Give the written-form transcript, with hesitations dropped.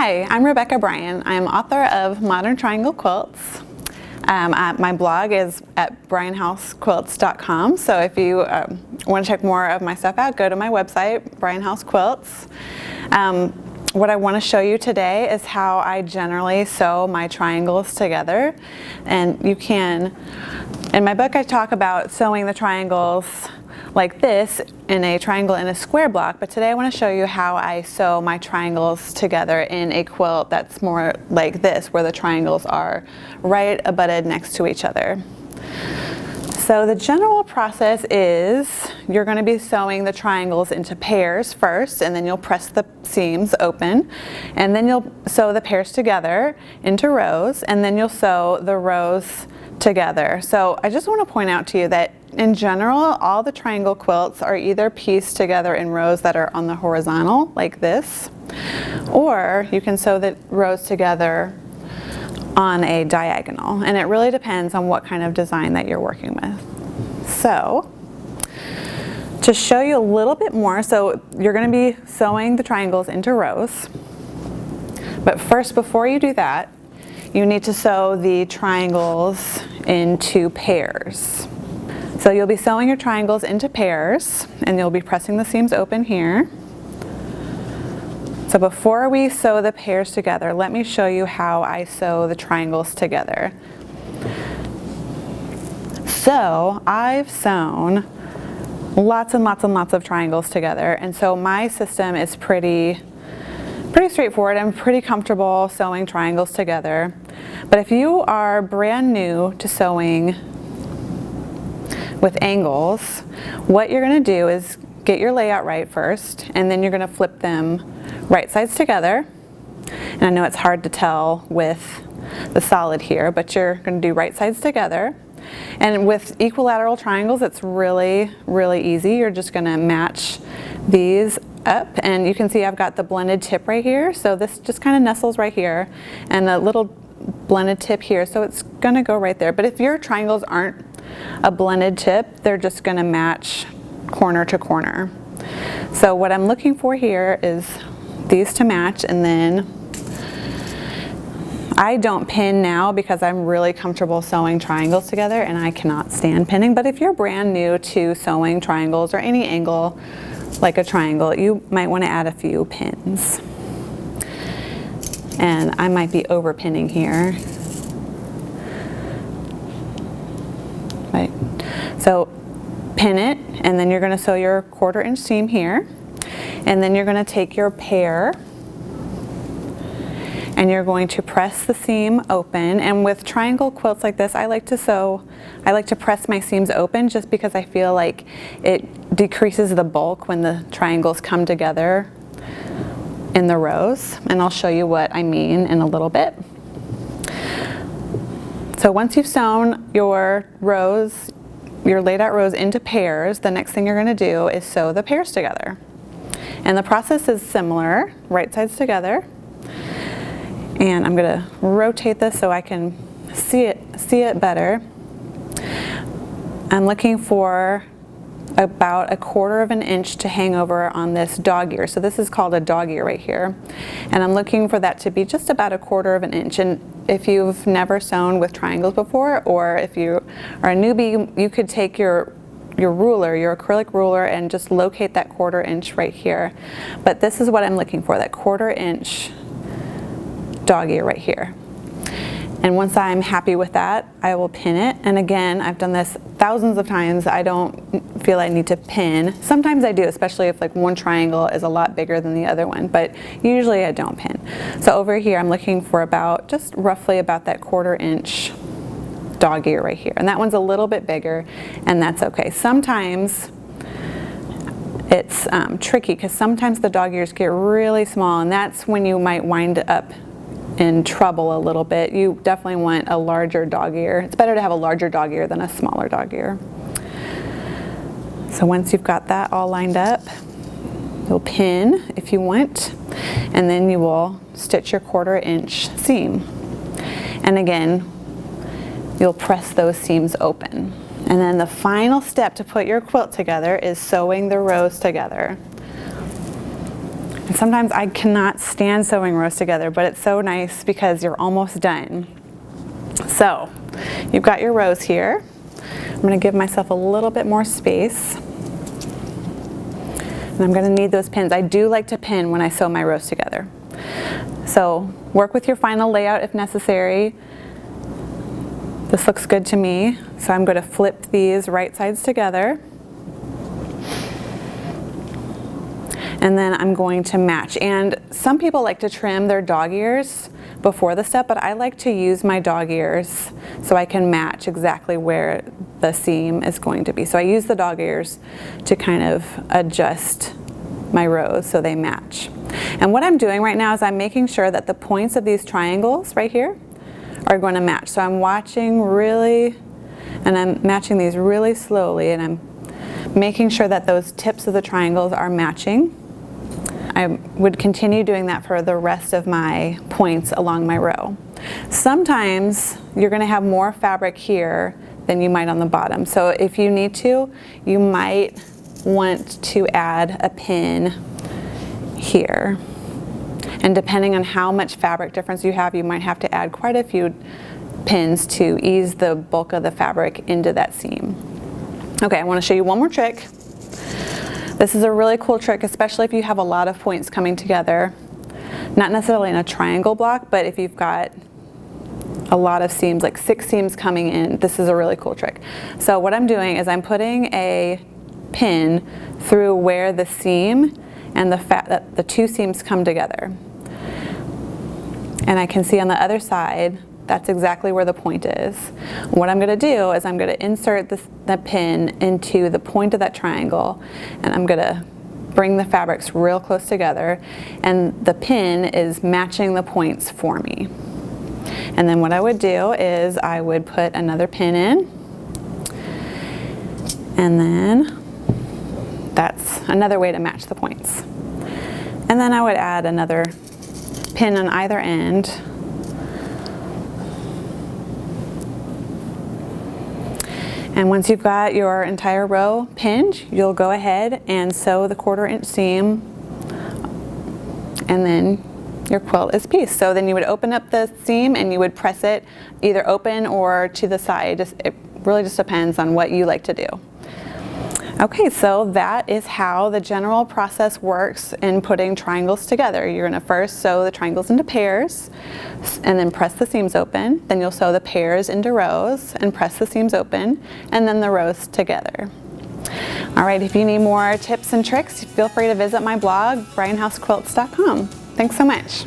Hi, I'm Rebecca Bryan. I'm author of Modern Triangle Quilts. My blog is at bryanhousequilts.com, so if you want to check more of my stuff out, go to my website, Bryan House Quilts. What I want to show you today is how I generally sew my triangles together. And you can, in my book I talk about sewing the triangles like this in a triangle in a square block, but today I want to show you how I sew my triangles together in a quilt that's more like this, where the triangles are right abutted next to each other. So the general process is you're going to be sewing the triangles into pairs first, and then you'll press the seams open, and then you'll sew the pairs together into rows, and then you'll sew the rows together. So I just want to point out to you that in general, all the triangle quilts are either pieced together in rows that are on the horizontal, like this, or you can sew the rows together on a diagonal, and it really depends on what kind of design that you're working with. So, to show you a little bit more, so you're going to be sewing the triangles into rows, but first, before you do that, you need to sew the triangles into pairs. So you'll be sewing your triangles into pairs, and you'll be pressing the seams open here. So before we sew the pairs together, let me show you how I sew the triangles together. So I've sewn lots and lots and lots of triangles together, and so my system is pretty straightforward. I'm pretty comfortable sewing triangles together. But if you are brand new to sewing with angles, what you're going to do is get your layout right first, and then you're going to flip them right sides together. And I know it's hard to tell with the solid here, but you're going to do right sides together. And with equilateral triangles, it's really easy. You're just going to match these up, and you can see I've got the blended tip right here, so this just kind of nestles right here, and the little blended tip here, so it's going to go right there. But if your triangles aren't a blended tip, they're just going to match corner to corner. So what I'm looking for here is these to match, and then I don't pin now because I'm really comfortable sewing triangles together and I cannot stand pinning. But if you're brand new to sewing triangles or any angle like a triangle, you might want to add a few pins. And I might be over pinning here. Right. So pin it, and then you're going to sew your 1/4 inch seam here, and then you're going to take your pair and you're going to press the seam open. And with triangle quilts like this, I like to press my seams open just because I feel like it decreases the bulk when the triangles come together in the rows, and I'll show you what I mean in a little bit. So once you've sewn your rows, your laid out rows into pairs, the next thing you're going to do is sew the pairs together. And the process is similar, right sides together. And I'm going to rotate this so I can see it better. I'm looking for about 1/4 inch to hang over on this dog ear. So this is called a dog ear right here. And I'm looking for that to be just about 1/4 inch. And if you've never sewn with triangles before, or if you are a newbie, you could take your ruler, your acrylic ruler, and just locate that 1/4 inch right here. But this is what I'm looking for, that 1/4 inch dog ear right here. And once I'm happy with that, I will pin it. And again, I've done this thousands of times. I don't feel I need to pin. Sometimes I do, especially if like one triangle is a lot bigger than the other one, but usually I don't pin. So over here, I'm looking for just roughly about that 1/4 inch dog ear right here. And that one's a little bit bigger, and that's okay. Sometimes it's tricky because sometimes the dog ears get really small, and that's when you might wind up in trouble a little bit. You definitely want a larger dog ear. It's better to have a larger dog ear than a smaller dog ear. So once you've got that all lined up, you'll pin if you want, and then you will stitch your 1/4 inch seam. And again, you'll press those seams open. And then the final step to put your quilt together is sewing the rows together. And sometimes I cannot stand sewing rows together, but it's so nice because you're almost done. So you've got your rows here. I'm going to give myself a little bit more space. And I'm going to need those pins. I do like to pin when I sew my rows together. So work with your final layout if necessary. This looks good to me. So I'm going to flip these right sides together. And then I'm going to match. And some people like to trim their dog ears before the step, but I like to use my dog ears so I can match exactly where the seam is going to be. So I use the dog ears to kind of adjust my rows so they match. And what I'm doing right now is I'm making sure that the points of these triangles right here are going to match. So I'm watching really, and I'm matching these really slowly, and I'm making sure that those tips of the triangles are matching. I would continue doing that for the rest of my points along my row. Sometimes you're going to have more fabric here than you might on the bottom. So if you need to, you might want to add a pin here. And depending on how much fabric difference you have, you might have to add quite a few pins to ease the bulk of the fabric into that seam. Okay, I want to show you one more trick. This is a really cool trick, especially if you have a lot of points coming together. Not necessarily in a triangle block, but if you've got a lot of seams, like 6 seams coming in, this is a really cool trick. So what I'm doing is I'm putting a pin through where the seam and the 2 seams come together. And I can see on the other side, that's exactly where the point is. What I'm going to do is I'm going to insert the pin into the point of that triangle, and I'm going to bring the fabrics real close together, and the pin is matching the points for me. And then what I would do is I would put another pin in, and then that's another way to match the points. And then I would add another pin on either end. And once you've got your entire row pinned, you'll go ahead and sew the 1/4 inch seam, and then your quilt is pieced. So then you would open up the seam and you would press it either open or to the side. It really just depends on what you like to do. Okay, so that is how the general process works in putting triangles together. You're going to first sew the triangles into pairs and then press the seams open. Then you'll sew the pairs into rows and press the seams open, and then the rows together. All right, if you need more tips and tricks, feel free to visit my blog, bryanhousequilts.com. Thanks so much.